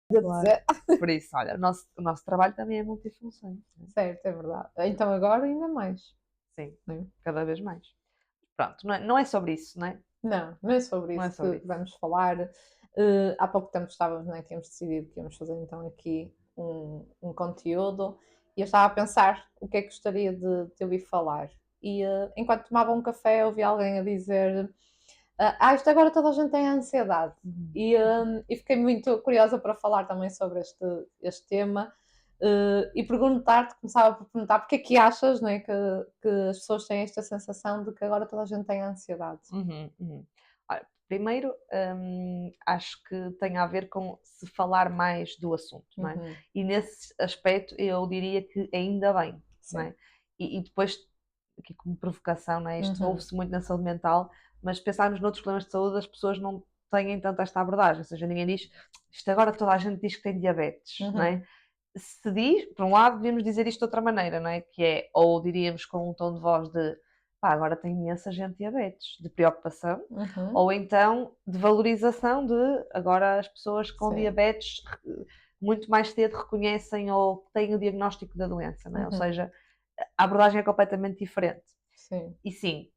de Claro. dizer. Por isso, olha, o nosso trabalho também é multifunções. Né? Certo, é verdade. Então agora ainda mais. Sim, Sim. cada vez mais. Pronto, não é sobre isso, não é? Não, não é sobre Não é isso sobre que isso. vamos falar. Há pouco tempo estávamos, né, tínhamos decidido que íamos fazer então aqui um conteúdo e eu estava a pensar o que é que gostaria de ouvir falar. E enquanto tomava um café, ouvi alguém a dizer: isto agora toda a gente tem ansiedade. E fiquei muito curiosa para falar também sobre este tema. E perguntar-te, começava por perguntar porque é que achas, não é, que as pessoas têm esta sensação de que agora toda a gente tem ansiedade. Uhum, uhum. Olha, primeiro, acho que tem a ver com se falar mais do assunto, não é? Uhum. E nesse aspecto eu diria que ainda bem, não Sim. é? E depois, aqui como provocação, não é? Isto Uhum. ouve-se muito na saúde mental, mas pensarmos noutros problemas de saúde, as pessoas não têm tanto esta abordagem, ou seja, ninguém diz, isto agora toda a gente diz que tem diabetes, não é? Uhum. Se diz, por um lado, devíamos dizer isto de outra maneira, não é? Que é, ou diríamos com um tom de voz de pá, agora tem imensa gente diabetes, de preocupação, Uhum. ou então de valorização de agora as pessoas com Sim. diabetes muito mais cedo reconhecem ou têm o diagnóstico da doença, não é? Ou Uhum. seja, a abordagem é completamente diferente. Sim. E sim,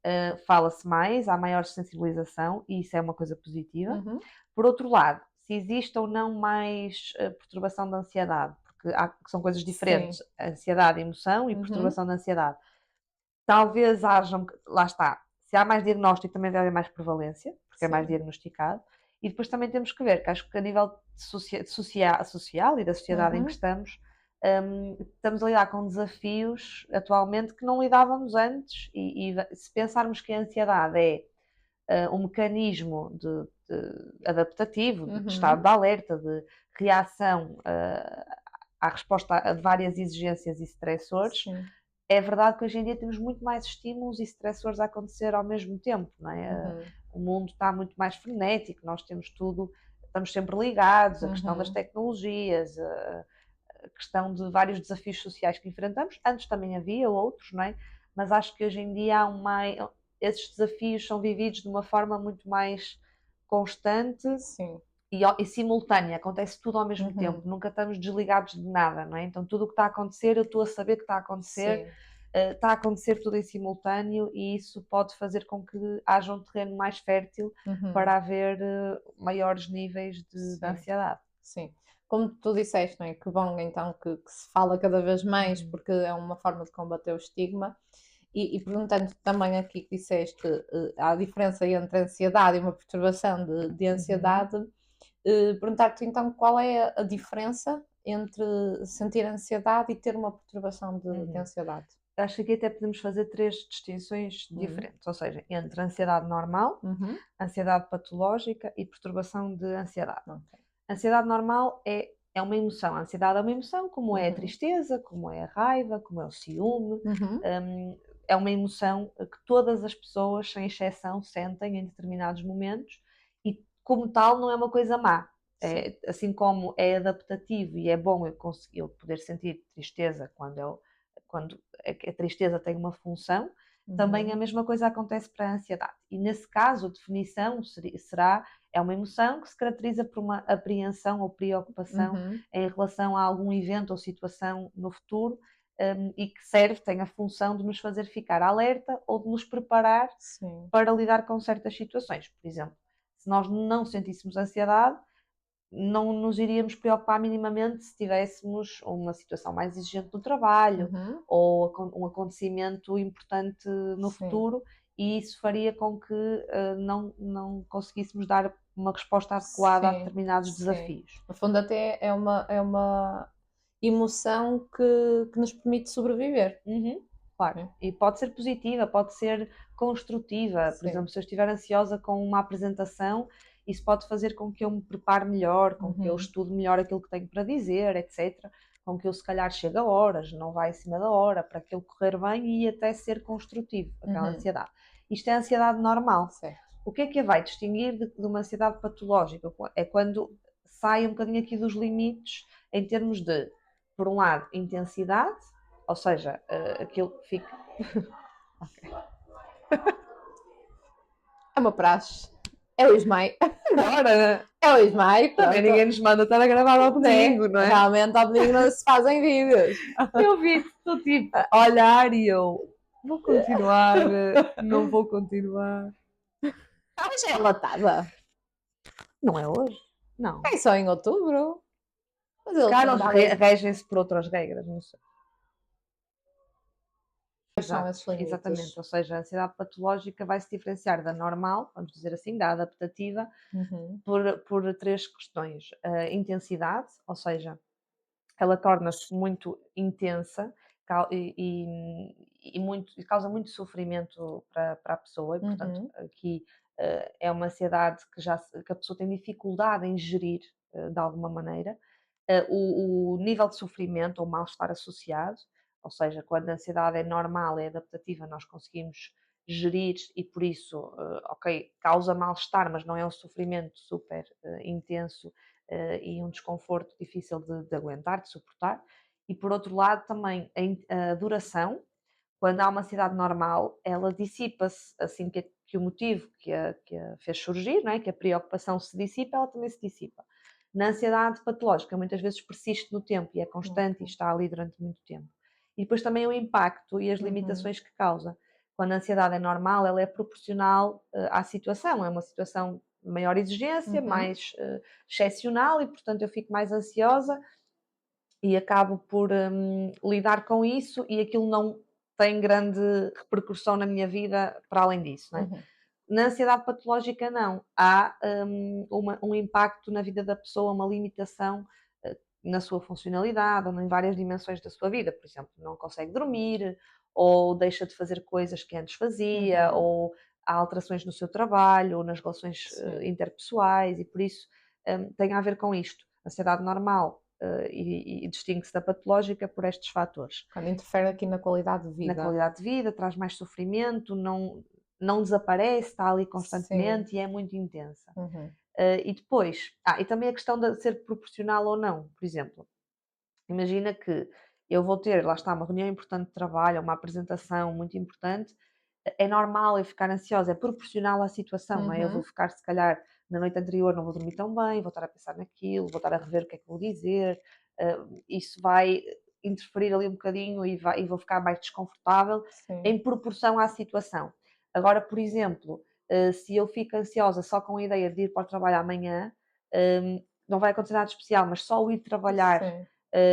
fala-se mais, há maior sensibilização e isso é uma coisa positiva. Uhum. Por outro lado, se existe ou não mais perturbação da ansiedade, porque são coisas Sim. diferentes, ansiedade, emoção e Uhum. perturbação da ansiedade. Talvez hajam, lá está, se há mais diagnóstico também deve haver mais prevalência, porque é mais Sim. diagnosticado, e depois também temos que ver, que acho que a nível social e da sociedade em que Uhum. estamos a lidar com desafios atualmente que não lidávamos antes, e se pensarmos que a ansiedade é um mecanismo adaptativo, de estado Uhum. de alerta, de reação à resposta a várias exigências e stressores, Sim. é verdade que hoje em dia temos muito mais estímulos e stressores a acontecer ao mesmo tempo, não é? Uhum. O mundo está muito mais frenético, nós temos tudo, estamos sempre ligados, a questão das Uhum. tecnologias, a questão de vários desafios sociais que enfrentamos. Antes também havia outros, não é? Mas acho que hoje em dia esses desafios são vividos de uma forma muito mais constante Sim. e simultânea, acontece tudo ao mesmo Uhum. tempo, nunca estamos desligados de nada, não é? Então tudo o que está a acontecer, eu estou a saber que está a acontecer, Sim. está a acontecer tudo em simultâneo e isso pode fazer com que haja um terreno mais fértil Uhum. para haver maiores níveis de Sim. ansiedade. Sim. Como tu disseste, não é? Que bom então que se fala cada vez mais, Uhum. porque é uma forma de combater o estigma. E perguntando também aqui que disseste, há a diferença entre ansiedade e uma perturbação de Uhum. ansiedade, perguntar-te então qual é a diferença entre sentir ansiedade e ter uma perturbação de Uhum. ansiedade? Acho que aqui até podemos fazer três distinções Uhum. diferentes, ou seja, entre ansiedade normal, Uhum. ansiedade patológica e perturbação de ansiedade. Ok. Ansiedade normal é uma emoção. A ansiedade é uma emoção, como é a Uhum. tristeza, como é a raiva, como é o ciúme. Uhum. É uma emoção que todas as pessoas, sem exceção, sentem em determinados momentos e, como tal, não é uma coisa má. Sim. Assim como é adaptativo e é bom eu poder sentir tristeza quando a tristeza tem uma função, também a Uhum. mesma coisa acontece para a ansiedade. E nesse caso, a definição será é uma emoção que se caracteriza por uma apreensão ou preocupação Uhum. em relação a algum evento ou situação no futuro, e que tem a função de nos fazer ficar alerta ou de nos preparar Sim. para lidar com certas situações. Por exemplo, se nós não sentíssemos ansiedade, não nos iríamos preocupar minimamente se tivéssemos uma situação mais exigente no trabalho Uhum. ou um acontecimento importante no Sim. futuro, e isso faria com que não conseguíssemos dar uma resposta adequada a Sim. determinados Sim. desafios. No fundo até é uma emoção que nos permite sobreviver, Uhum, claro. né? E pode ser positiva, pode ser construtiva. Por Sim. exemplo, se eu estiver ansiosa com uma apresentação, isso pode fazer com que eu me prepare melhor, com que eu Uhum. estude melhor aquilo que tenho para dizer, etc. Com que eu se calhar chegue a horas, não vai acima da hora, para aquilo correr bem e até ser construtivo, aquela Uhum. ansiedade. Isto é a ansiedade normal. Certo. O que é que a vai distinguir de uma ansiedade patológica? É quando sai um bocadinho aqui dos limites em termos de, por um lado, intensidade, ou seja, aquilo fica. Ok. É uma praxe. É o Ismael. Agora, É o Ismael, também pronto. ninguém nos manda estar a gravar ao domingo, não é? Realmente ao domingo não se fazem vídeos. Eu vi-te, estou tipo a olhar e eu vou continuar, não vou continuar. Mas é latada. Não é hoje? Não. É só em outubro. Mas Se eles calhar têm eles dado aí. regem-se por outras regras, não sei. Quais são Exato, esses limites? exatamente. Ou seja, a ansiedade patológica vai se diferenciar da normal, vamos dizer assim, da adaptativa, Uhum. por três questões. A intensidade, ou seja, ela torna-se muito intensa e causa muito sofrimento para a pessoa, e portanto Uhum. aqui é uma ansiedade que a pessoa tem dificuldade em gerir de alguma maneira. O nível de sofrimento ou mal-estar associado, ou seja, quando a ansiedade é normal, é adaptativa, nós conseguimos gerir e por isso, ok, causa mal-estar, mas não é um sofrimento super intenso e um desconforto difícil de aguentar, de suportar. E por outro lado, também a duração, quando há uma ansiedade normal, ela dissipa-se assim que o motivo que a fez surgir, não é? Que a preocupação se dissipa, ela também se dissipa. Na ansiedade patológica, muitas vezes persiste no tempo e é constante e Ok. está ali durante muito tempo. E depois também o impacto e as Uhum. limitações que causa. Quando a ansiedade é normal, ela é proporcional à situação, é uma situação de maior exigência, Uhum. mais excepcional e, portanto, eu fico mais ansiosa e acabo por lidar com isso e aquilo não tem grande repercussão na minha vida para além disso, não é? Uhum. Na ansiedade patológica, não. Há um impacto na vida da pessoa, uma limitação na sua funcionalidade ou em várias dimensões da sua vida. Por exemplo, não consegue dormir, ou deixa de fazer coisas que antes fazia, Uhum. ou há alterações no seu trabalho, ou nas relações Sim. interpessoais, e por isso tem a ver com isto. A ansiedade normal e distingue-se da patológica por estes fatores. Quando interfere aqui na qualidade de Na vida. qualidade de vida, traz mais sofrimento, não desaparece, está ali Sim. constantemente e é muito intensa. Uhum. E depois, e também a questão de ser proporcional ou não. Por exemplo, imagina que eu vou ter, lá está, uma reunião importante de trabalho, uma apresentação muito importante, é normal eu ficar ansiosa, é proporcional à situação, não é? Eu vou Uhum. ficar, se calhar, na noite anterior não vou dormir tão bem, vou estar a pensar naquilo, vou estar a rever o que é que vou dizer, isso vai interferir ali um bocadinho e vou ficar mais desconfortável Sim. em proporção à situação. Agora, por exemplo, se eu fico ansiosa só com a ideia de ir para o trabalho amanhã, não vai acontecer nada de especial, mas só o ir trabalhar Sim.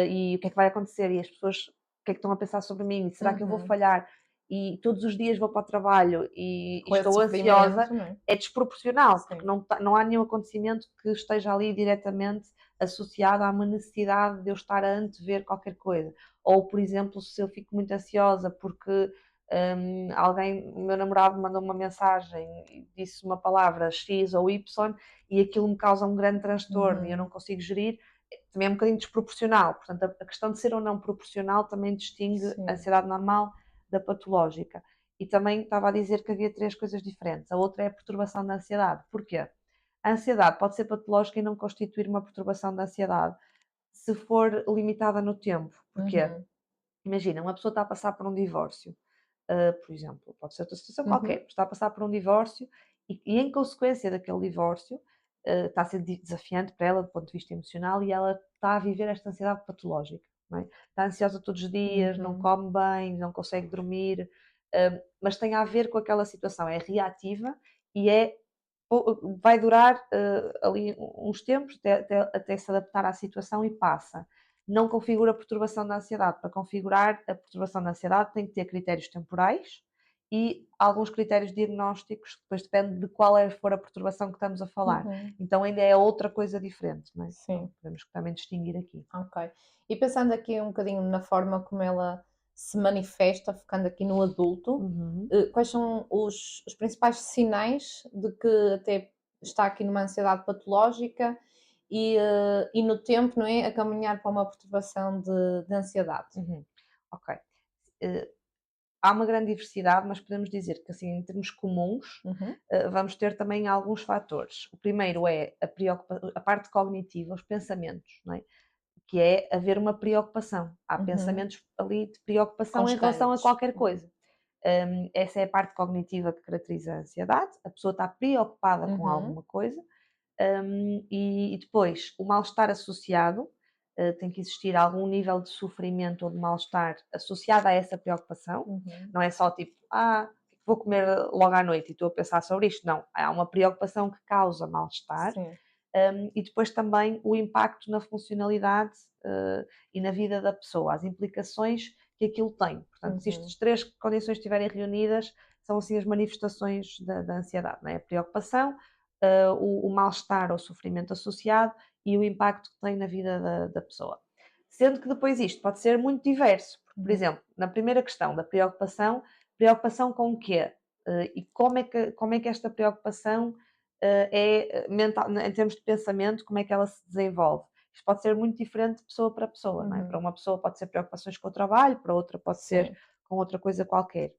e o que é que vai acontecer e as pessoas o que é que estão a pensar sobre mim, será que eu vou Uhum. falhar? E todos os dias vou para o trabalho e Com esse estou ansiosa, sofrimento, não é? é desproporcional, porque Sim. não há nenhum acontecimento que esteja ali diretamente associado a uma necessidade de eu estar a antever qualquer coisa. Ou, por exemplo, se eu fico muito ansiosa porque o meu namorado mandou uma mensagem e disse uma palavra X ou Y e aquilo me causa um grande transtorno e eu não Uhum. consigo gerir, também é um bocadinho desproporcional. Portanto, a questão de ser ou não proporcional também distingue a Sim. ansiedade normal da patológica. E também estava a dizer que havia três coisas diferentes. A outra é a perturbação da ansiedade. Porquê? A ansiedade pode ser patológica e não constituir uma perturbação da ansiedade se for limitada no tempo. Porquê? Uhum. Imagina, uma pessoa está a passar por um divórcio, por exemplo, pode ser outra situação Uhum. qualquer, está a passar por um divórcio e em consequência daquele divórcio, está a ser desafiante para ela do ponto de vista emocional e ela está a viver esta ansiedade patológica, não é? Está ansiosa todos os dias, não Uhum. come bem, não consegue dormir, mas tem a ver com aquela situação, é reativa e vai durar ali uns tempos até se adaptar à situação e passa. Não configura a perturbação da ansiedade. Para configurar a perturbação da ansiedade tem que ter critérios temporais e alguns critérios diagnósticos, depois depende de qual for a perturbação que estamos a falar. Uhum. Então ainda é outra coisa diferente, não é? Então, Sim. podemos também distinguir aqui. Ok. E pensando aqui um bocadinho na forma como ela se manifesta, focando aqui no adulto, Uhum. quais são os principais sinais de que até está aqui numa ansiedade patológica e no tempo, não é? A caminhar para uma perturbação de ansiedade. Uhum. Ok. Eh, Há uma grande diversidade, mas podemos dizer que, assim, em termos comuns, Uhum. vamos ter também alguns fatores. O primeiro é a parte cognitiva, os pensamentos, não é? Que é haver uma preocupação. Há Uhum. pensamentos ali de preocupação em relação a Constantes. qualquer Uhum. coisa. Essa é a parte cognitiva que caracteriza a ansiedade. A pessoa está preocupada com Uhum. alguma coisa. E depois, o mal-estar associado, tem que existir algum nível de sofrimento ou de mal-estar associado a essa preocupação. Uhum. Não é só tipo, vou comer logo à noite e estou a pensar sobre isto. Não, há uma preocupação que causa mal-estar. Sim. E depois também o impacto na funcionalidade e na vida da pessoa, as implicações que aquilo tem. Portanto, se Uhum. estas três condições estiverem reunidas, são assim as manifestações da ansiedade, não é? A preocupação, o mal-estar ou sofrimento associado e o impacto que tem na vida da pessoa. Sendo que depois isto pode ser muito diverso, porque, por Uhum. exemplo, na primeira questão da preocupação, preocupação com o quê? E como é que esta preocupação é mental, em termos de pensamento, como é que ela se desenvolve? Isto pode ser muito diferente de pessoa para pessoa, não é? Para Uhum. uma pessoa pode ser preocupações com o trabalho, para outra pode ser Sim. com outra coisa qualquer.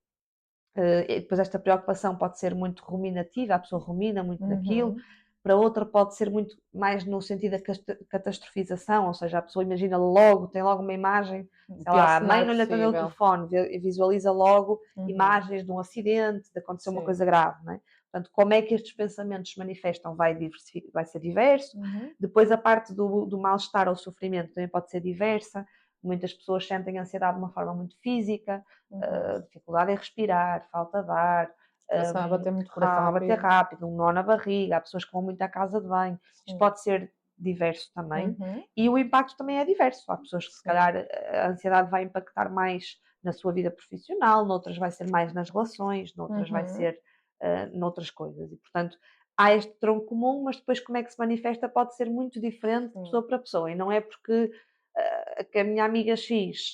E depois esta preocupação pode ser muito ruminativa, a pessoa rumina muito naquilo, Uhum. para outra pode ser muito mais no sentido da catastrofização, ou seja, a pessoa imagina logo, tem logo uma imagem, O sei pior lá, a mãe cenário não lhe atendeu o possível. telefone, visualiza logo Uhum. imagens de um acidente, de acontecer uma Sim. coisa grave, não é? Portanto, como é que estes pensamentos se manifestam vai ser diverso. Uhum. Depois a parte do mal-estar ou sofrimento também pode ser diversa. Muitas pessoas sentem ansiedade de uma forma muito física, Uhum. dificuldade em respirar, falta de ar, Coração a bater muito coração a bater rápido. rápido, um nó na barriga, há pessoas que vão muito à casa de banho. Isto Sim. pode ser diverso também. Uhum. E o impacto também é diverso. Há pessoas que, se Sim. calhar, a ansiedade vai impactar mais na sua vida profissional, noutras vai ser mais nas relações, noutras vai Uhum. ser noutras coisas. E, portanto, há este tronco comum, mas depois como é que se manifesta pode ser muito diferente de Sim. pessoa para pessoa. E não é porque que a minha amiga X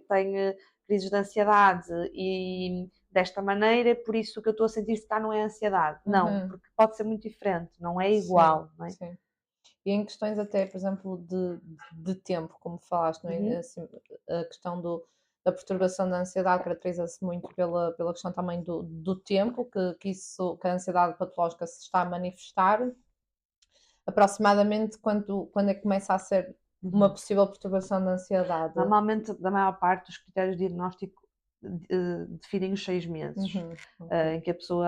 tem crises de ansiedade e desta maneira, por isso que eu estou a sentir se cá não é ansiedade. Não, Uhum. porque pode ser muito diferente, não é Sim. igual, não é? Sim. E em questões até, por exemplo, de tempo, como falaste, não é? Uhum, Assim, a questão da perturbação da ansiedade caracteriza-se muito pela questão também do tempo que a ansiedade patológica se está a manifestar, aproximadamente quando é que começa a ser uma uhum. possível perturbação da ansiedade. Normalmente, da maior parte, os critérios de diagnóstico definem os 6 meses, Uhum, ok. em que a pessoa,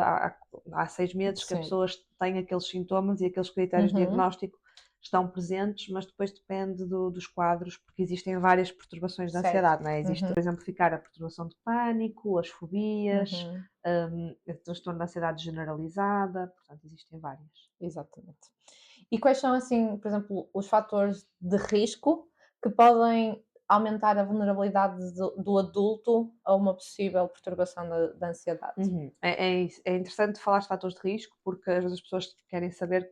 há 6 meses que a Sim. pessoa tem aqueles sintomas e aqueles critérios de Uhum, diagnóstico estão presentes, mas depois depende dos quadros, porque existem várias perturbações da certo. ansiedade, não é? Existe, Uhum, por exemplificar a perturbação de pânico, as fobias, uhum, o transtorno de ansiedade generalizada, portanto, existem várias. exatamente. E quais são, assim, por exemplo, os fatores de risco que podem aumentar a vulnerabilidade do adulto a uma possível perturbação da ansiedade? Uhum. É interessante falar de fatores de risco, porque às vezes as pessoas querem saber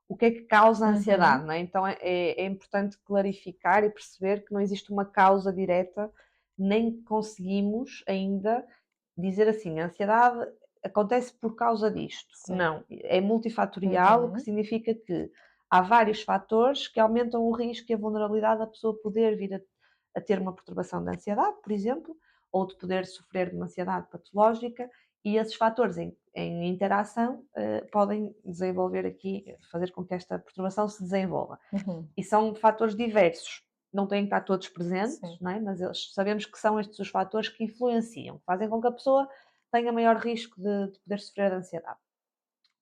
o que é que causa a Uhum, ansiedade, não é? Então é importante clarificar e perceber que não existe uma causa direta, nem conseguimos ainda dizer assim, a ansiedade acontece por causa disto. sim. Não, é multifatorial, o que Uhum, significa que há vários fatores que aumentam o risco e a vulnerabilidade da pessoa poder vir a ter uma perturbação de ansiedade, por exemplo, ou de poder sofrer de uma ansiedade patológica, e esses fatores em interação podem desenvolver aqui, fazer com que esta perturbação se desenvolva. uhum, E são fatores diversos, não têm que estar todos presentes, sim. não é? Mas sabemos que são estes os fatores que influenciam, que fazem com que a pessoa tenha maior risco de poder sofrer de ansiedade.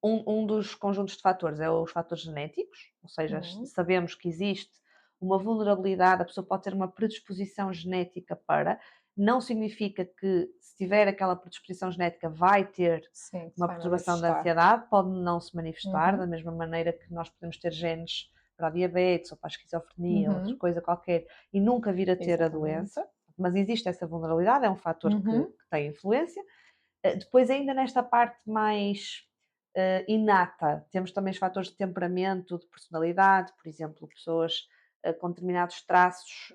Um dos conjuntos de fatores é os fatores genéticos, ou seja, Uhum, sabemos que existe uma vulnerabilidade, a pessoa pode ter uma predisposição genética para, não significa que se tiver aquela predisposição genética vai ter sim, que se uma vai perturbação da manifestar. ansiedade, pode não se manifestar, da Uhum, mesma maneira que nós podemos ter genes para a diabetes ou para a esquizofrenia ou outra uhum, coisa qualquer e nunca vir a ter a exatamente. doença, mas existe essa vulnerabilidade, é um fator que Uhum, tem influência. Depois, ainda nesta parte mais inata, temos também os fatores de temperamento, de personalidade, por exemplo, pessoas com determinados traços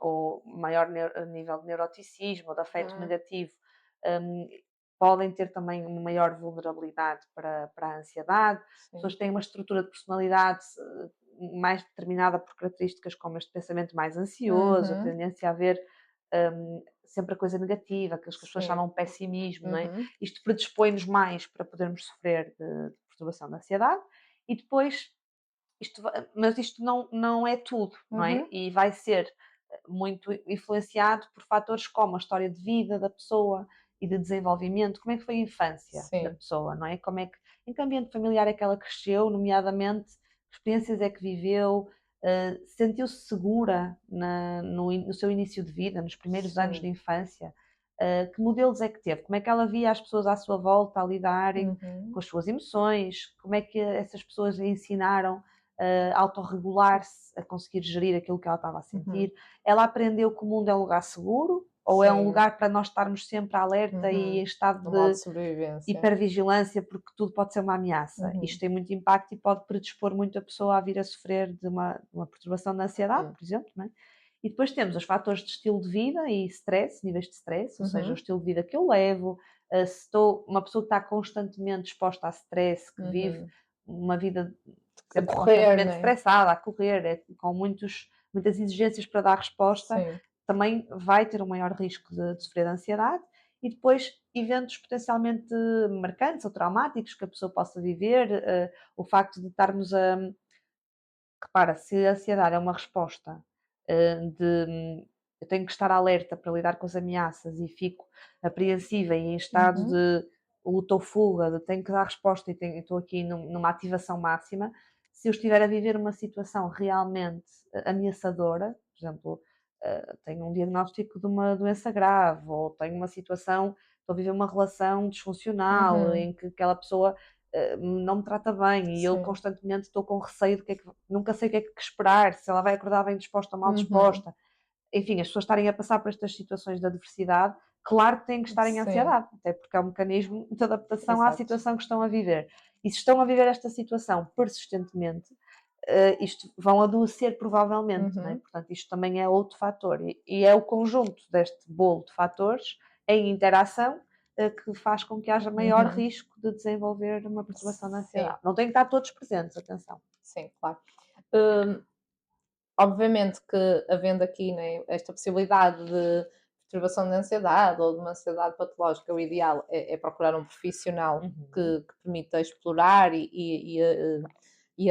ou maior nível de neuroticismo ou de afeto uhum, negativo, hum, podem ter também uma maior vulnerabilidade para a ansiedade. Pessoas sim. que têm uma estrutura de personalidade mais determinada por características como este pensamento mais ansioso, a Uhum, tendência a ver sempre a coisa negativa, aqueles que as pessoas sim. chamam pessimismo, não é? Uhum, Isto predispõe-nos mais para podermos sofrer de perturbação de ansiedade e depois, mas isto não é tudo, não é? uhum, E vai ser muito influenciado por fatores como a história de vida da pessoa e de desenvolvimento, como é que foi a infância da Sim. pessoa, não é? Em que ambiente familiar é que ela cresceu, nomeadamente, que experiências é que viveu, sentiu-se segura no seu início de vida, nos primeiros anos de Sim. infância, que modelos é que teve, como é que ela via as pessoas à sua volta a lidarem com Uhum. as suas emoções, como é que essas pessoas lhe ensinaram a autorregular-se, a conseguir gerir aquilo que ela estava a Uhum. sentir. Ela aprendeu que o mundo é um lugar seguro, ou é um Sim. lugar para nós estarmos sempre alerta e Uhum. em estado Do modo de de sobrevivência. hipervigilância, porque tudo pode ser uma ameaça. Isto Uhum. tem muito impacto e pode predispor muito a pessoa a vir a sofrer de uma perturbação de ansiedade, Sim. por exemplo, não é? E depois temos os fatores de estilo de vida e stress, níveis de stress, ou seja, o Uhum. estilo de vida que eu levo, se estou uma pessoa que está constantemente exposta a stress, que vive Uhum. uma vida De sempre correr, constantemente né? estressada, a correr, com muitas exigências para dar resposta, Sim. também vai ter um maior risco de sofrer de ansiedade. E depois, eventos potencialmente marcantes ou traumáticos que a pessoa possa viver, o facto de estarmos a. Repara, se a ansiedade é uma resposta eu tenho que estar alerta para lidar com as ameaças e fico apreensiva e em estado Uhum. de luta ou fuga, de tenho que dar resposta e estou aqui numa ativação máxima, se eu estiver a viver uma situação realmente ameaçadora, por exemplo, tenho um diagnóstico de uma doença grave, ou tenho uma situação, estou a viver uma relação disfuncional Uhum. em que aquela pessoa não me trata bem e eu Sim. constantemente estou com receio de nunca sei o que esperar, se ela vai acordar bem disposta ou mal Uhum. disposta. Enfim, as pessoas estarem a passar por estas situações de adversidade, claro que têm que estar em Sim. ansiedade, até porque é um mecanismo de adaptação à Exato. situação que estão a viver. E se estão a viver esta situação persistentemente, isto vão adoecer provavelmente, não é? Uhum. Portanto, isto também é outro fator. E é o conjunto deste bolo de fatores em interação que faz com que haja maior Uhum. risco de desenvolver uma perturbação da Sim. ansiedade. Não tem que estar todos presentes, atenção. Sim, claro. Hum, Obviamente que havendo aqui, né, esta possibilidade de perturbação de ansiedade ou de uma ansiedade patológica, o ideal é procurar um profissional Uhum. que permita explorar e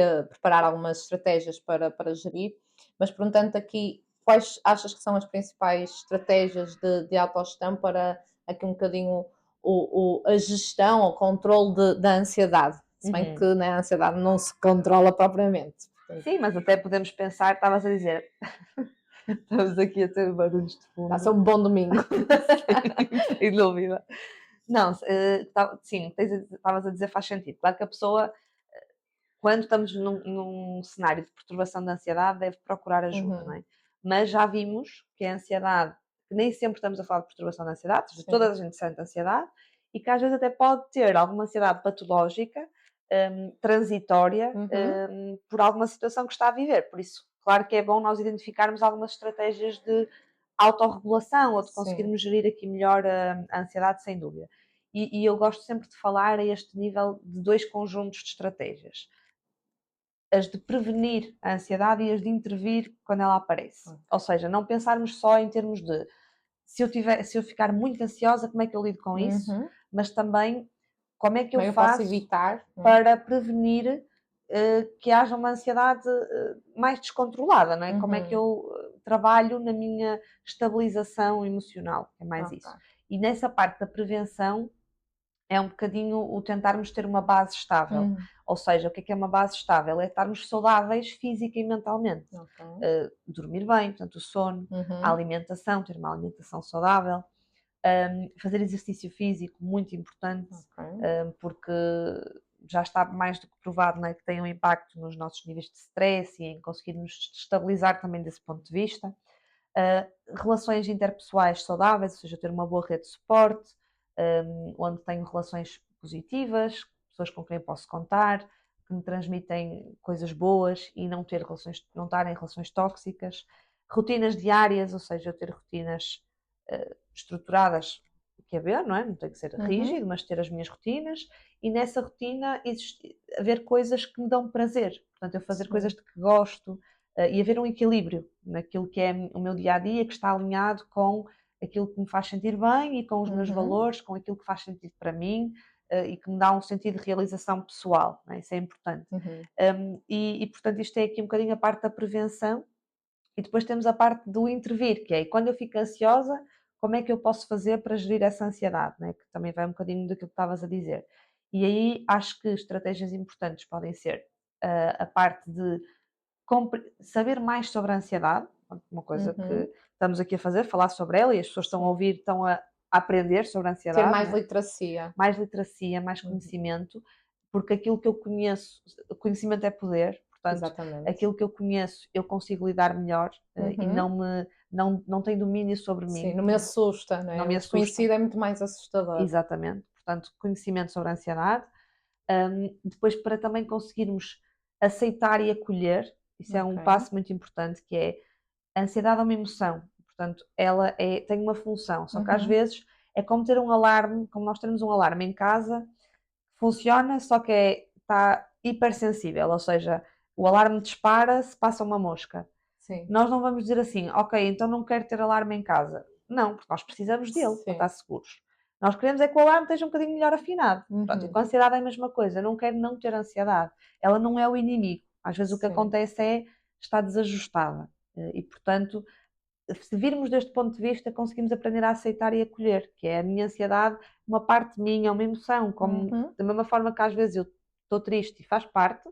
a preparar algumas estratégias para gerir. Mas perguntando aqui, quais achas que são as principais estratégias de autogestão para aqui um bocadinho a gestão, o controle da ansiedade? Se bem Uhum. que, né, a ansiedade não se controla propriamente. Portanto, Sim, mas até podemos pensar, estavas a dizer, estamos aqui a ter barulhos de está a ser fundo. um bom domingo. Sim, sem dúvida. Não, sim, estavas a dizer faz sentido. Claro que a pessoa, quando estamos num cenário de perturbação da ansiedade, deve procurar ajuda, não Uhum, é? Mas já vimos que a ansiedade, que nem sempre estamos a falar de perturbação da ansiedade, de toda sim. a gente sente ansiedade, e que às vezes até pode ter alguma ansiedade patológica, transitória, Uhum, por alguma situação que está a viver. Por isso, claro que é bom nós identificarmos algumas estratégias de autorregulação ou de sim. conseguirmos gerir aqui melhor a ansiedade, sem dúvida. E eu gosto sempre de falar a este nível de dois conjuntos de estratégias: as de prevenir a ansiedade e as de intervir quando ela aparece. Ou Ok. seja, não pensarmos só em termos de se eu ficar muito ansiosa, como é que eu lido com isso, Uhum. mas também como é que eu Como é que eu posso faço evitar, né? para prevenir que haja uma ansiedade mais descontrolada, não é? Como é que Uhum. eu trabalho na minha estabilização emocional, é mais Ok. isso. E nessa parte da prevenção é um bocadinho o tentarmos ter uma base estável. Hum, Ou seja, o que é uma base estável? É estarmos saudáveis física e mentalmente. ok. Dormir bem, portanto, o sono, a Uhum. alimentação, ter uma alimentação saudável, fazer exercício físico, muito importante, Ok. porque já está mais do que provado, não é, que tem um impacto nos nossos níveis de stress e em conseguirmos estabilizar também desse ponto de vista. Relações interpessoais saudáveis, ou seja, ter uma boa rede de suporte, onde tenho relações positivas, pessoas com quem posso contar, que me transmitem coisas boas e não estar em relações tóxicas. Rotinas diárias, ou seja, eu ter rotinas estruturadas, que haver, não é? Não tem que ser Uhum. rígido, mas ter as minhas rotinas e nessa rotina haver coisas que me dão prazer. Portanto, eu fazer coisas Sim. de que gosto, e haver um equilíbrio naquilo que é o meu dia a dia, que está alinhado com aquilo que me faz sentir bem e com os meus Uhum. valores, com aquilo que faz sentido para mim e que me dá um sentido de realização pessoal, não é? Isso é importante. Uhum. Portanto, isto é aqui um bocadinho a parte da prevenção e depois temos a parte do intervir, que é quando eu fico ansiosa, como é que eu posso fazer para gerir essa ansiedade, né? Que também vai um bocadinho daquilo que estavas a dizer. E aí acho que estratégias importantes podem ser a parte de saber mais sobre a ansiedade, uma coisa Uhum. que estamos aqui a fazer, falar sobre ela e as pessoas estão a Sim. ouvir, estão a aprender sobre a Ter ansiedade, mais né? literacia. Mais literacia, mais Uhum. conhecimento, porque aquilo que eu conheço, o conhecimento é poder, portanto, Exatamente. aquilo que eu conheço eu consigo lidar melhor e Uhum. não tem domínio sobre Sim, mim, não me assusta, não né? me O assusta. desconhecido é muito mais assustador. Exatamente, portanto, conhecimento sobre a ansiedade. Depois, para também conseguirmos aceitar e acolher, isso é Ok. um passo muito importante, que é a ansiedade é uma emoção, portanto, tem uma função, só que às Uhum. vezes é como ter um alarme, como nós temos um alarme em casa, funciona, só que está hipersensível, ou seja, o alarme dispara se passa uma mosca. Sim. Nós não vamos dizer assim, ok, então não quero ter alarme em casa. Não, porque nós precisamos dele para Sim. estar seguros. Nós queremos é que o alarme esteja um bocadinho melhor afinado. Pronto, e Uhum. com a ansiedade é a mesma coisa. Eu não quero não ter ansiedade. Ela não é o inimigo. Às vezes o que Sim. acontece é estar desajustada. E, portanto, se virmos deste ponto de vista, conseguimos aprender a aceitar e acolher, que é a minha ansiedade, uma parte minha, uma emoção, como Uhum. da mesma forma que às vezes eu estou triste e faz parte,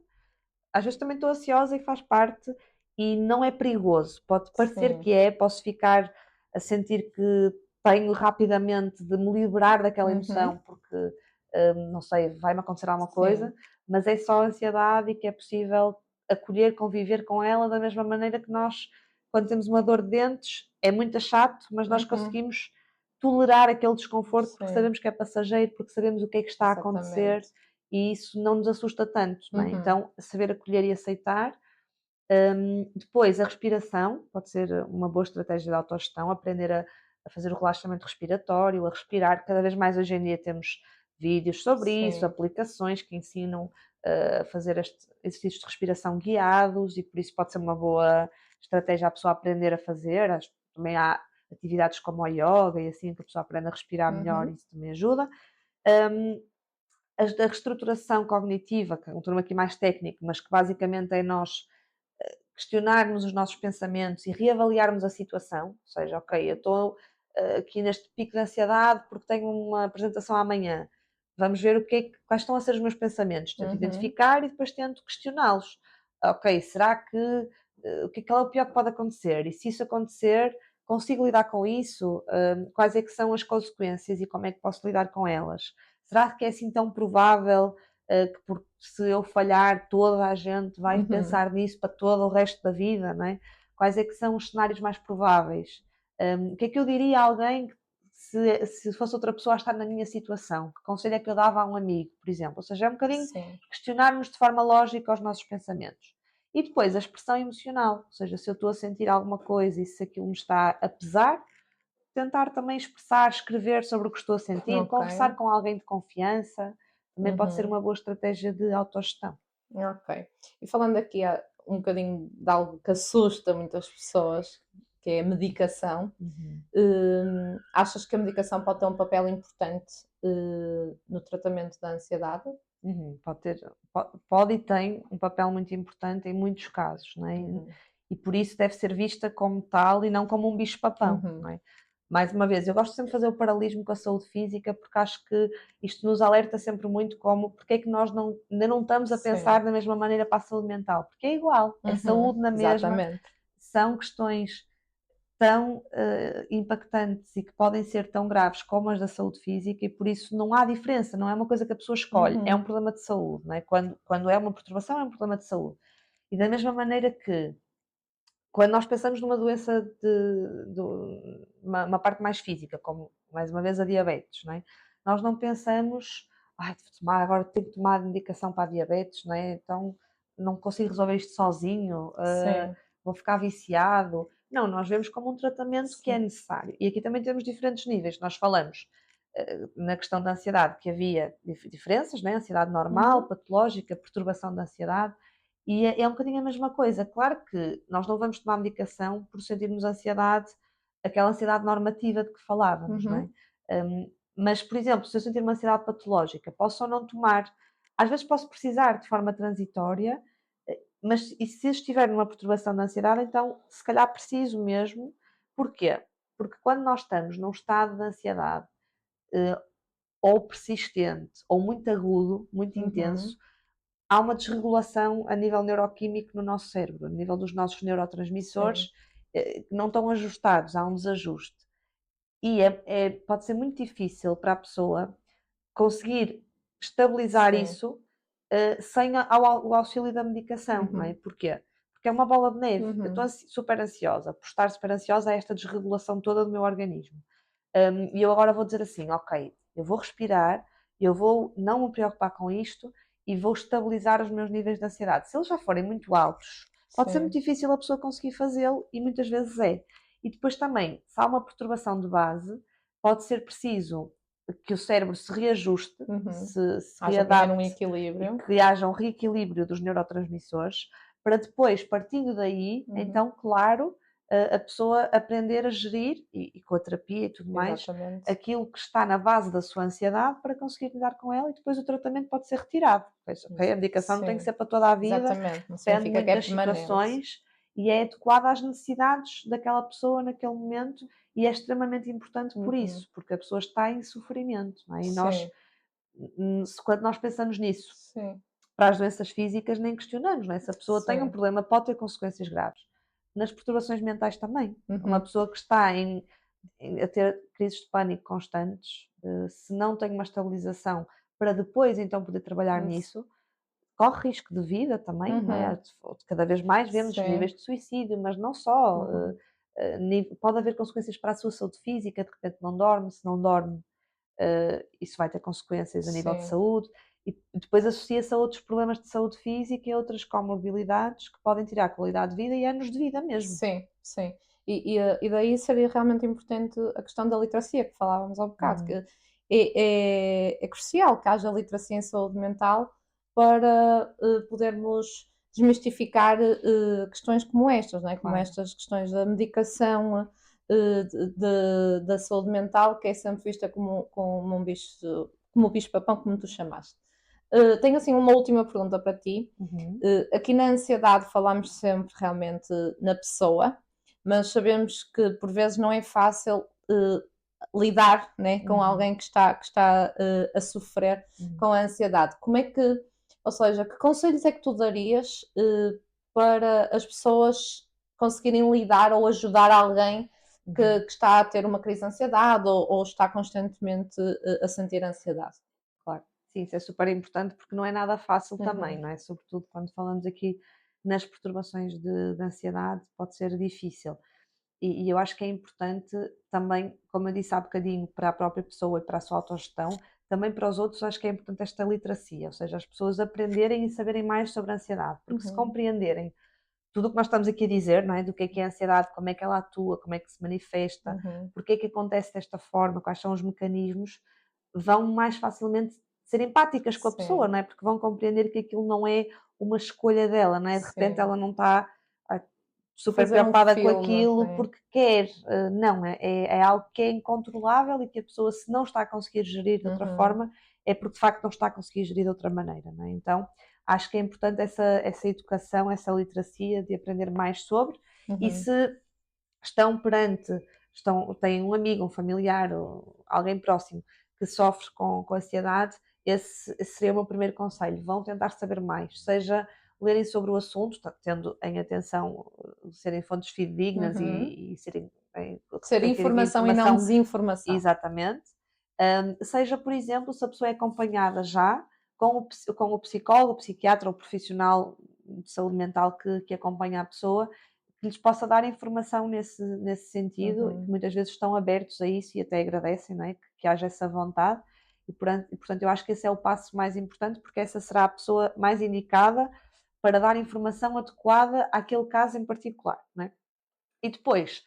às vezes também estou ansiosa e faz parte, e não é perigoso. Pode parecer Sim. que é, posso ficar a sentir que tenho rapidamente de me liberar daquela Uhum. emoção, porque, não sei, vai-me acontecer alguma Sim. coisa, mas é só ansiedade e que é possível acolher, conviver com ela da mesma maneira que nós, quando temos uma dor de dentes, é muito chato, mas nós Uhum. conseguimos tolerar aquele desconforto porque Sim. sabemos que é passageiro, porque sabemos o que é que está a acontecer Exatamente. e isso não nos assusta tanto, não é? Uhum. Então, saber acolher e aceitar. Depois, a respiração, pode ser uma boa estratégia de autogestão, aprender a fazer o relaxamento respiratório, a respirar. Cada vez mais hoje em dia temos vídeos sobre isso, Sim. aplicações que ensinam a fazer exercícios de respiração guiados e por isso pode ser uma boa estratégia a pessoa aprender a fazer. Também há atividades como o yoga e assim que a pessoa aprende a respirar melhor, Uhum. isso também ajuda. Um, a reestruturação cognitiva, que é um termo aqui mais técnico, mas que basicamente é nós questionarmos os nossos pensamentos e reavaliarmos a situação, ou seja, ok, eu estou aqui neste pico de ansiedade porque tenho uma apresentação amanhã. Vamos ver quais estão a ser os meus pensamentos. Tento Uhum. identificar e depois tento questioná-los. Ok, será que o que é o pior que pode acontecer? E se isso acontecer, consigo lidar com isso? Quais é que são as consequências e como é que posso lidar com elas? Será que é assim tão provável que se eu falhar toda a gente vai Uhum. pensar nisso para todo o resto da vida, não é? Quais é que são os cenários mais prováveis? O que é que eu diria a alguém que se fosse outra pessoa a estar na minha situação? Que conselho é que eu dava a um amigo, por exemplo? Ou seja, é um bocadinho Sim. questionarmos de forma lógica os nossos pensamentos. E depois a expressão emocional, ou seja, se eu estou a sentir alguma coisa e se aquilo me está a pesar, tentar também expressar, escrever sobre o que estou a sentir, Ok. conversar com alguém de confiança, também pode ser Uhum. uma boa estratégia de autogestão. Ok. E falando aqui um bocadinho de algo que assusta muitas pessoas, que é a medicação, Uhum. achas que a medicação pode ter um papel importante, no tratamento da ansiedade? Uhum. Pode e tem um papel muito importante em muitos casos, não é? Uhum. E por isso deve ser vista como tal e não como um bicho-papão, Uhum. não é? Mais uma vez, eu gosto sempre de fazer o paralelismo com a saúde física porque acho que isto nos alerta sempre muito como porque é que nós ainda não estamos a Sim. pensar da mesma maneira para a saúde mental, porque é igual, é Uhum. saúde na mesma, Exatamente. são questões tão impactantes e que podem ser tão graves como as da saúde física e por isso não há diferença, não é uma coisa que a pessoa escolhe, é um Uhum. problema de saúde, não é? Quando é uma perturbação é um problema de saúde. E da mesma maneira que quando nós pensamos numa doença uma parte mais física, como mais uma vez a diabetes, não é? Nós não pensamos, ai, agora tenho que tomar medicação para a diabetes, não é? Então não consigo resolver isto sozinho, Sim. vou ficar viciado. Não, nós vemos como um tratamento que é Sim. necessário. E aqui também temos diferentes níveis. Nós falamos na questão da ansiedade que havia diferenças, né? Ansiedade normal, Uhum. patológica, perturbação da ansiedade. E é um bocadinho a mesma coisa. Claro que nós não vamos tomar medicação por sentirmos ansiedade, aquela ansiedade normativa de que falávamos, não é? Uhum. Mas, por exemplo, se eu sentir uma ansiedade patológica, posso ou não tomar. Às vezes posso precisar de forma transitória, mas e se estiver numa perturbação da ansiedade, então se calhar preciso mesmo. Porquê? Porque quando nós estamos num estado de ansiedade, eh, ou persistente, ou muito agudo, muito intenso, Uhum. há uma desregulação a nível neuroquímico no nosso cérebro, a nível dos nossos Sim. neurotransmissores, que não estão ajustados, há um desajuste. E pode ser muito difícil para a pessoa conseguir estabilizar Sim. isso, sem o auxílio da medicação, não é? Uhum. Porquê? Porque é uma bola de neve. Eu estou Uhum. super ansiosa. Por estar super ansiosa, há esta desregulação toda do meu organismo. E eu agora vou dizer assim: ok, eu vou respirar, eu vou não me preocupar com isto e vou estabilizar os meus níveis de ansiedade. Se eles já forem muito altos, pode ser muito Sim. difícil a pessoa conseguir fazê-lo e muitas vezes é. E depois também, se há uma perturbação de base, pode ser preciso que o cérebro se reajuste, Uhum. se Haja primeiro um readapte e equilíbrio. que haja um reequilíbrio dos neurotransmissores, para depois, partindo daí, Uhum. então, claro, a pessoa aprender a gerir, e com a terapia e tudo mais, Exatamente. aquilo que está na base da sua ansiedade para conseguir lidar com ela e depois o tratamento pode ser retirado. Pois, ok, a medicação não tem que Sim. ser para toda a vida, Exatamente. Não depende significa que muito é das permanente. situações e é adequada às necessidades daquela pessoa naquele momento e é extremamente importante por Uhum. isso, porque a pessoa está em sofrimento, não é? E nós, Sim. quando nós pensamos nisso Sim. para as doenças físicas, nem questionamos, não é? Se a pessoa tem um Sim. problema, pode ter consequências graves. Nas perturbações mentais também. Uma Uhum. pessoa que está a ter crises de pânico constantes, se não tem uma estabilização para depois então poder trabalhar Isso. nisso, corre risco de vida também, não é? Uhum. Cada vez mais vemos níveis Sim. de suicídio, mas não só. Uhum. Pode haver consequências para a sua saúde física, de repente não dorme, se não dorme, isso vai ter consequências a nível de Sim. saúde. E depois associa-se a outros problemas de saúde física e outras comorbilidades que podem tirar qualidade de vida e anos de vida mesmo. Sim, sim. E daí seria realmente importante a questão da literacia que falávamos há bocado, que Uhum. é crucial que haja literacia em saúde mental para podermos desmistificar questões como estas, não é? Como Claro. estas questões da medicação, da saúde mental, que é sempre vista como um bicho, como o bicho-papão, como tu chamaste. Tenho assim uma última pergunta para ti. Uhum. Aqui na ansiedade falamos sempre realmente na pessoa, mas sabemos que por vezes não é fácil lidar, né, com Uhum. alguém que está a sofrer Uhum. com a ansiedade. Como é que, ou seja, que conselhos é que tu darias para as pessoas conseguirem lidar ou ajudar alguém Uhum. que está a ter uma crise de ansiedade ou está constantemente a sentir ansiedade? Claro. Sim, isso é super importante porque não é nada fácil também, Uhum, não é? Sobretudo quando falamos aqui nas perturbações de ansiedade, pode ser difícil. E eu acho que é importante também, como eu disse há bocadinho, para a própria pessoa e para a sua autogestão, também para os outros, acho que é importante esta literacia, ou seja, as pessoas aprenderem e saberem mais sobre a ansiedade, porque se uhum, compreenderem tudo o que nós estamos aqui a dizer, não é? Do que é a ansiedade, como é que ela atua, como é que se manifesta, uhum. porque é que acontece desta forma, quais são os mecanismos, vão mais facilmente ser empáticas com a pessoa, Sim, não é? Porque vão compreender que aquilo não é uma escolha dela, não é? De repente sim. ela não está super Fazer um preocupada com filme, aquilo né? porque quer, não, é algo que é incontrolável e que a pessoa, se não está a conseguir gerir de outra Uhum, forma, é porque de facto não está a conseguir gerir de outra maneira, não é? Então, acho que é importante essa educação, essa literacia de aprender mais sobre e uhum, se estão perante, têm um amigo, um familiar ou alguém próximo que sofre com ansiedade, esse seria o meu primeiro conselho. Vão tentar saber mais, seja lerem sobre o assunto, tendo em atenção serem fontes fidedignas uhum. e serem Ser referirem informação e não informação desinformação. exatamente. Seja, por exemplo, se a pessoa é acompanhada já com o psicólogo, o psiquiatra ou o profissional de saúde mental que acompanha a pessoa, que lhes possa dar informação nesse sentido, que Uhum, muitas vezes estão abertos a isso e até agradecem, não é? Que haja essa vontade. Portanto, eu acho que esse é o passo mais importante, porque essa será a pessoa mais indicada para dar informação adequada àquele caso em particular, não é? E depois,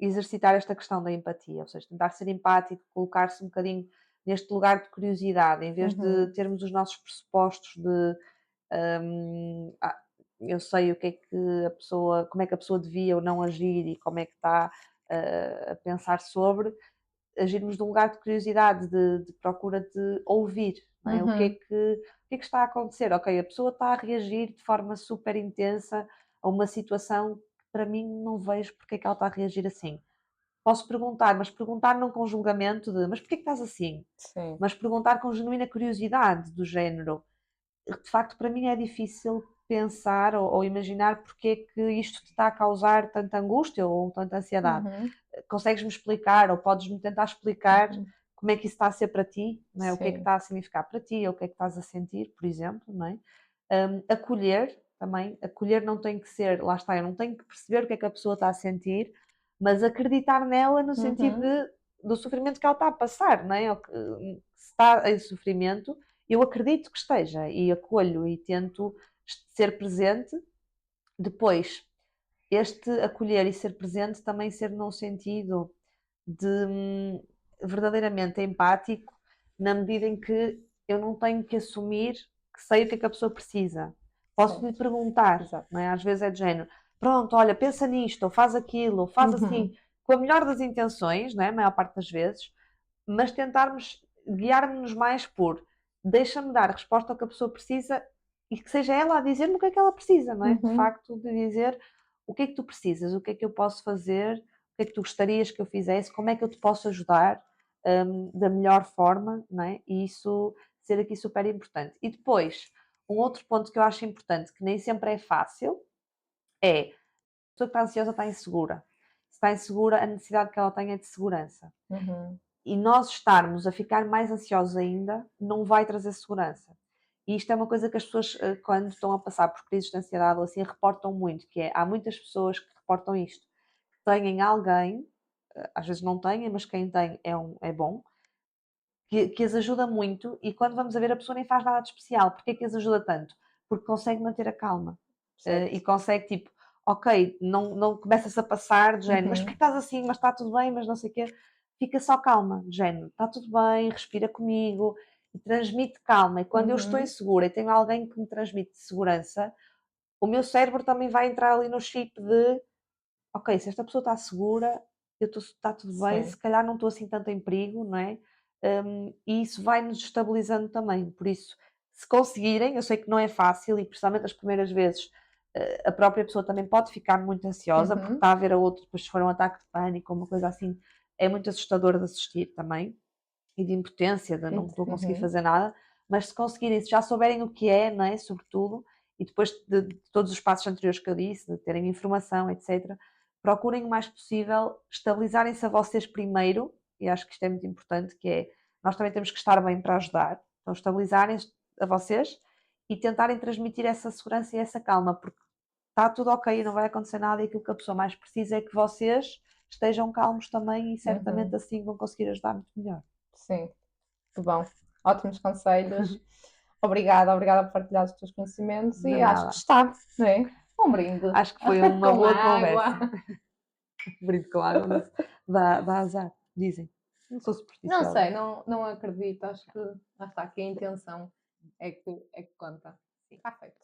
exercitar esta questão da empatia, ou seja, tentar ser empático, colocar-se um bocadinho neste lugar de curiosidade, em vez de uhum, termos os nossos pressupostos de ah, eu sei o que é que a pessoa, como é que a pessoa devia ou não agir e como é que está a pensar sobre, agirmos de um lugar de curiosidade, de procura de ouvir, não é? uhum. O que é que está a acontecer? Ok, a pessoa está a reagir de forma super intensa a uma situação que para mim não vejo porque é que ela está a reagir assim. posso perguntar, mas perguntar não com julgamento de mas porquê que estás assim? Sim. Mas perguntar com genuína curiosidade, do género, de facto, para mim é difícil pensar ou imaginar porque é que isto te está a causar tanta angústia ou tanta ansiedade. Uhum. Consegues-me explicar ou podes-me tentar explicar Uhum. como é que isso está a ser para ti, não é? O que é que Sim. está a significar para ti, ou o que é que estás a sentir, por exemplo, não é? Acolher também, acolher não tem que ser, lá está, eu não tenho que perceber o que é que a pessoa está a sentir, mas acreditar nela no sentido Uhum. do sofrimento que ela está a passar, não é? Ou que, se está em sofrimento, eu acredito que esteja e acolho e tento ser presente. Depois, este acolher e ser presente também ser num sentido de verdadeiramente empático, na medida em que eu não tenho que assumir que sei o que é que a pessoa precisa. Posso lhe Certo. perguntar, Exato. não é? Às vezes é de género, pronto, olha, pensa nisto, ou faz aquilo, ou faz assim, Uhum. com a melhor das intenções, não é? A maior parte das vezes, mas tentarmos guiar-nos mais por deixa-me dar a resposta ao que a pessoa precisa e que seja ela a dizer-me o que é que ela precisa, não é? De Uhum. facto, de dizer o que é que tu precisas, o que é que eu posso fazer, o que é que tu gostarias que eu fizesse, como é que eu te posso ajudar da melhor forma, não é? E isso ser aqui super importante. E depois, um outro ponto que eu acho importante, que nem sempre é fácil, é a pessoa que está ansiosa está insegura. Se está insegura, a necessidade que ela tem é de segurança. Uhum. E nós estarmos a ficar mais ansiosos ainda não vai trazer segurança. E isto é uma coisa que as pessoas, quando estão a passar por crises de ansiedade ou assim, reportam muito, que é, há muitas pessoas que reportam isto, que têm alguém, às vezes não têm, mas quem tem é bom, que as ajuda muito e quando vamos a ver a pessoa nem faz nada de especial. Porquê é que as ajuda tanto? Porque consegue manter a calma. E Certo. consegue tipo, ok, não começas a passar de género, mas porquê Uhum. estás assim? Mas está tudo bem, mas não sei o quê. Fica só calma, de género, está tudo bem, respira comigo e transmite calma. E quando eu estou Uhum. insegura e tenho alguém que me transmite segurança, o meu cérebro também vai entrar ali no chip de ok, se esta pessoa está segura, está tudo bem, Sim. se calhar não estou assim tanto em perigo, não é? E isso vai-nos estabilizando também. Por isso, se conseguirem, eu sei que não é fácil e principalmente as primeiras vezes, a própria pessoa também pode ficar muito ansiosa porque Uhum. está a ver a outra, depois se for um ataque de pânico ou uma coisa assim, é muito assustador de assistir também e de impotência, de não estou a conseguir Uhum. fazer nada, mas se conseguirem, se já souberem o que é, não é? Sobretudo, e depois de todos os passos anteriores que eu disse, de terem informação, etc., procurem o mais possível estabilizarem-se a vocês primeiro, e acho que isto é muito importante, que é, nós também temos que estar bem para ajudar, então estabilizarem-se a vocês e tentarem transmitir essa segurança e essa calma, porque está tudo ok, não vai acontecer nada e aquilo que a pessoa mais precisa é que vocês estejam calmos também e certamente Uhum. assim vão conseguir ajudar muito melhor. Sim. Muito bom. Ótimos conselhos. Obrigada, obrigada por partilhar os teus conhecimentos De e acho que nada. está, não é? Um brinde Acho que foi uma com boa água. conversa. Brinde com água dá azar, dizem. Não sou Não supersticiosa. sei, não acredito. Acho que lá está, que a intenção é que conta. Está feito.